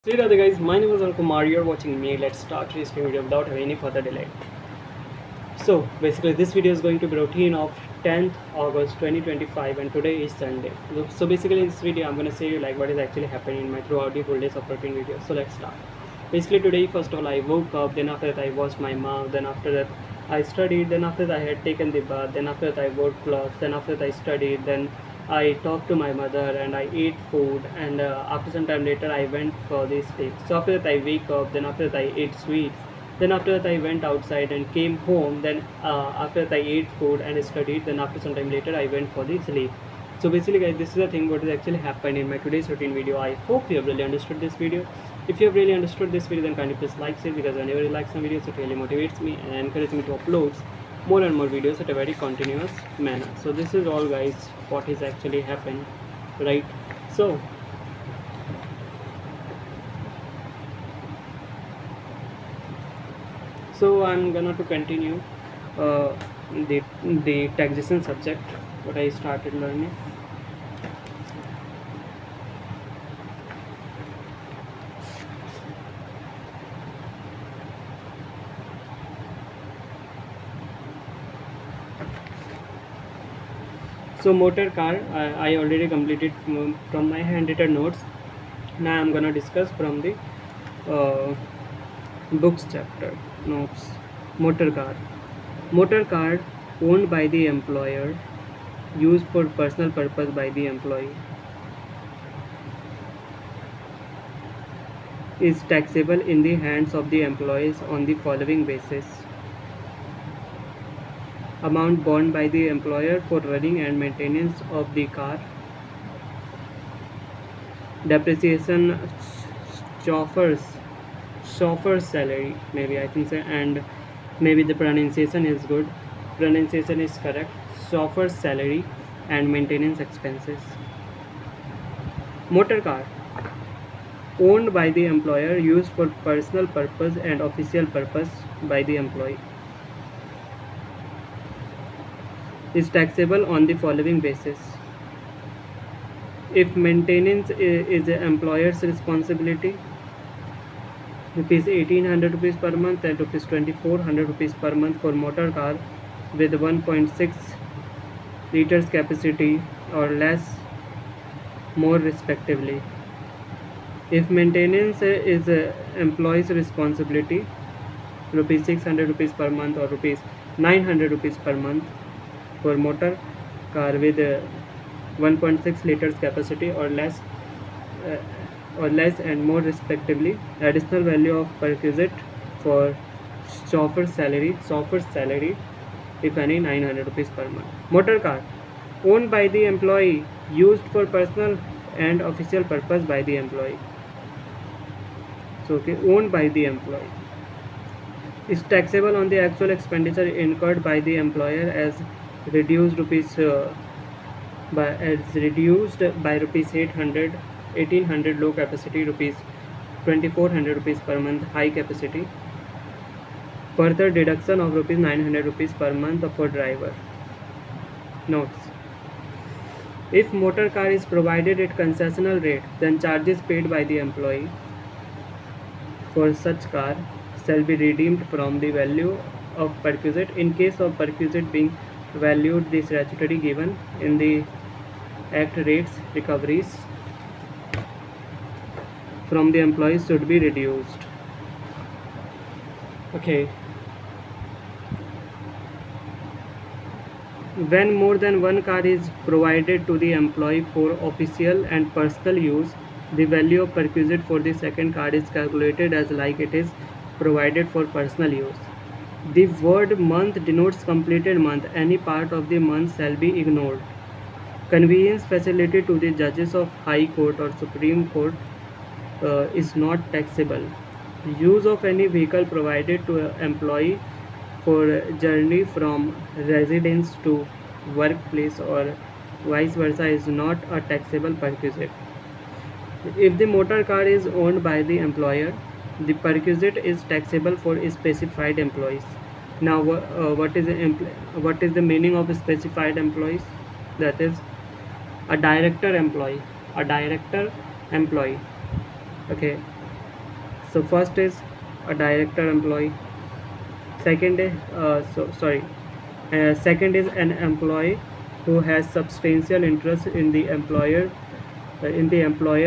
See Radha guys, my name is Kumar, you're watching me. Let's start today's video without having any further delay. So basically this video is going to be routine of 10th August 2025 and today is Sunday. So basically in this video I'm going to say you like what is actually happening in my throughout the whole days of routine video. So let's start. Basically today first of all I woke up, then after that I washed my mouth, then after that I studied, then after that I had taken the bath, then after that I wore clothes, then after that I studied, then I talked to my mother and I ate food, and after some time later I went for the sleep. So after that I wake up, then after that I ate sweets, then after that I went outside and came home, then after that I ate food and studied, then after some time later I went for the sleep. So basically guys, this is the thing what has actually happened in my today's routine video. I hope you have really understood this video. If you have really understood this video, then kindly please like it, because whenever you like some videos it really motivates me and encourages me to upload more and more videos at a very continuous manner. So this is all guys what is actually happened, right? So I'm gonna to continue uh, the taxation subject what I started learning. So motor car, I already completed from my handwritten notes. Now I'm gonna discuss from the uh, books chapter notes. Motor car. Motor car owned by the employer, used for personal purpose by the employee, is taxable in the hands of the employees on the following basis: amount borne by the employer for running and maintenance of the car, depreciation, chauffeur's salary, maybe I think so, and maybe the pronunciation is good, pronunciation is correct, chauffeur's salary and maintenance expenses. Motor car owned by the employer, used for personal purpose and official purpose by the employee, is taxable on the following basis: if maintenance is the employer's responsibility, rupees 1800 rupees per month and rupees 2400 rupees per month for motor car with 1.6 liters capacity or less, more respectively. If maintenance is employee's responsibility, rupees 600 rupees per month or rupees 900 rupees per month for motor car with 1.6 liters capacity or less, and more respectively. Additional value of perquisite for chauffeur's salary, if any, 900 rupees per month. Motor car owned by the employee, used for personal and official purpose by the employee. So okay, owned by the employee, is taxable on the actual expenditure incurred by the employer as reduced by rupees 800, 1800 low capacity, rupees 2400 rupees per month high capacity. Further deduction of rupees 900 rupees per month for driver. Notes: if motor car is provided at concessional rate, then charges paid by the employee for such car shall be redeemed from the value of perquisite. In case of perquisite being valued, the statutory given in the act rates recoveries from the employees should be reduced. Okay. When more than one car is provided to the employee for official and personal use, the value of perquisite for the second car is calculated as like it is provided for personal use. The word month denotes completed month. Any part of the month shall be ignored. Convenience facility to the judges of High Court or Supreme Court is not taxable. Use of any vehicle provided to an employee for journey from residence to workplace or vice versa is not a taxable perquisite. If the motor car is owned by the employer, the perquisite is taxable for specified employees. Now what is the meaning of specified employees? That is a director employee. Okay, So first is a director employee. Second is second is an employee who has substantial interest in the employer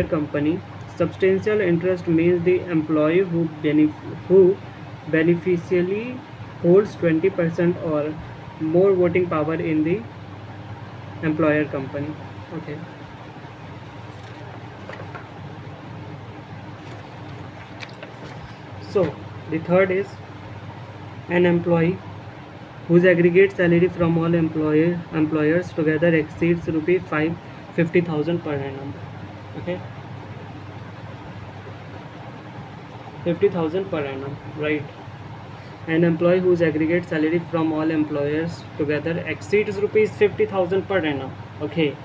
company. Substantial interest means the employee who beneficially holds 20% or more voting power in the employer company. Okay. So the third is an employee whose aggregate salary from all employers together exceeds rupee 50,000 per annum. Okay, 50,000 per annum, right? An employee whose aggregate salary from all employers together exceeds rupees 50,000 per annum. Okay,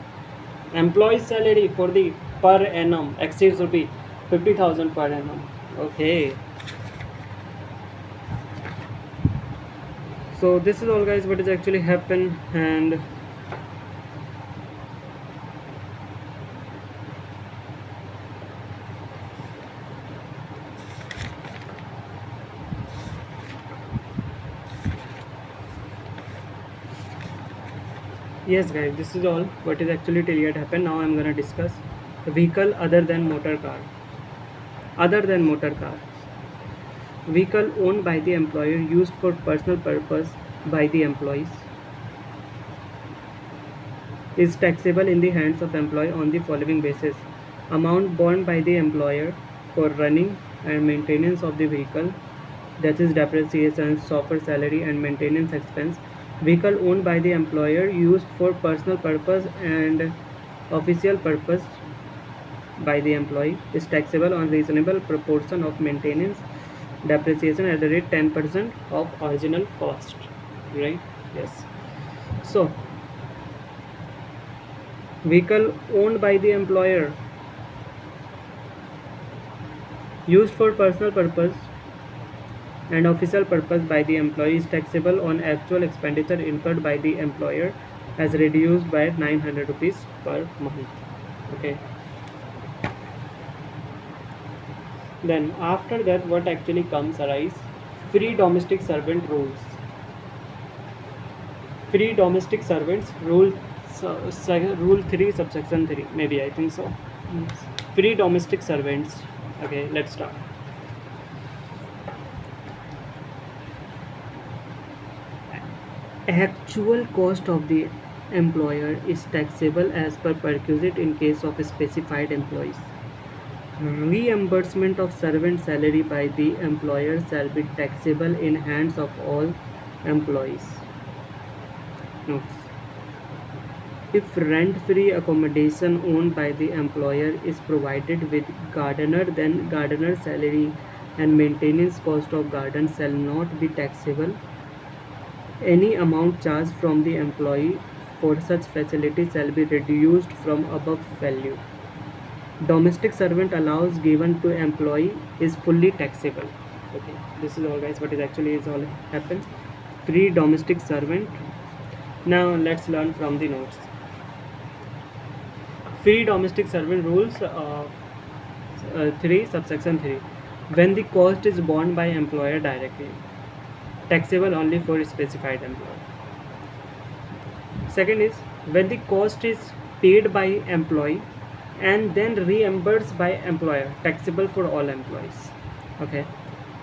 employee salary for the per annum exceeds rupee 50,000 per annum. Okay. So this is all, guys, what is actually happened. And yes, guys, this is all what is actually till yet happened. Now I'm gonna discuss the vehicle other than motor car. Other than motor car, vehicle owned by the employer, used for personal purpose by the employees, is taxable in the hands of employee on the following basis: amount borne by the employer for running and maintenance of the vehicle, that is depreciation, software salary and maintenance expense. Vehicle owned by the employer, used for personal purpose and official purpose by the employee, is taxable on reasonable proportion of maintenance depreciation at the rate 10% of original cost, right? Yes. So vehicle owned by the employer, used for personal purpose and official purpose by the employee, is taxable on actual expenditure incurred by the employer as reduced by 900 rupees per month. Okay. Then after that, what actually comes arise? Free domestic servant rules. Free domestic servants rule, rule 3 subsection 3, maybe, I think so. Yes. Free domestic servants. Okay, let's start. Actual cost of the employer is taxable as per perquisite in case of specified employees. Reimbursement of servant salary by the employer shall be taxable in hands of all employees. Notes. If rent-free accommodation owned by the employer is provided with gardener, then gardener's salary and maintenance cost of garden shall not be taxable. Any amount charged from the employee for such facility shall be reduced from above value. Domestic servant allowance given to employee is fully taxable. Okay, this is all, guys, what is actually is all happened. Free domestic servant. Now let's learn from the notes. Free domestic servant rules 3 subsection 3. When the cost is borne by employer directly, taxable only for specified employer. Second is when the cost is paid by employee and then reimbursed by employer, taxable for all employees. Okay.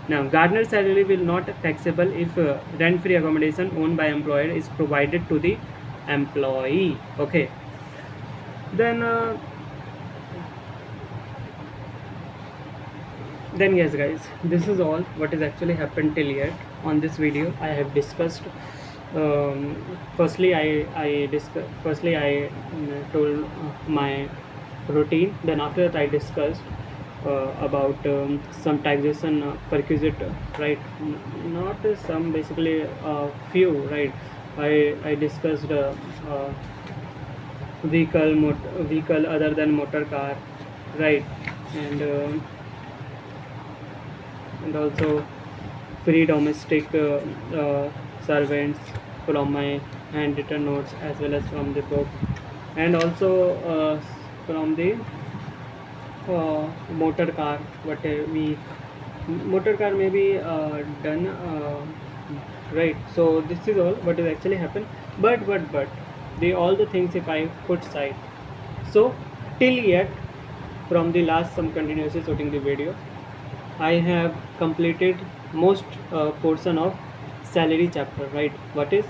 Now gardener salary will not taxable if rent-free accommodation owned by employer is provided to the employee. Okay. Then yes, guys, this is all what is actually happened till yet on this video. I have discussed firstly I told my routine. Then after that I discussed about some taxation perquisite, right? Not some, basically few, right? I discussed vehicle other than motor car, right? And also free domestic servants from my handwritten notes as well as from the book, and also from the motor car, what we motor car may be done, right? So this is all what is actually happened. But the all the things if I put side. So till yet, from the last some continuously shooting the video, I have completed most portion of salary chapter, right? What is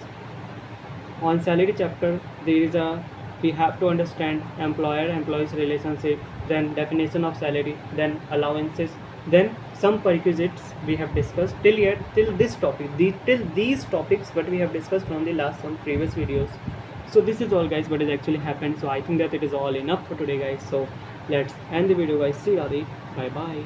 on salary chapter? There is a, we have to understand employer employees relationship, then definition of salary, then allowances, then some perquisites we have discussed till yet, till this topic, till these topics what we have discussed from the last some previous videos. So this is all guys what has actually happened. So I think that it is all enough for today guys. So let's end the video guys. See you, Adi. Bye bye.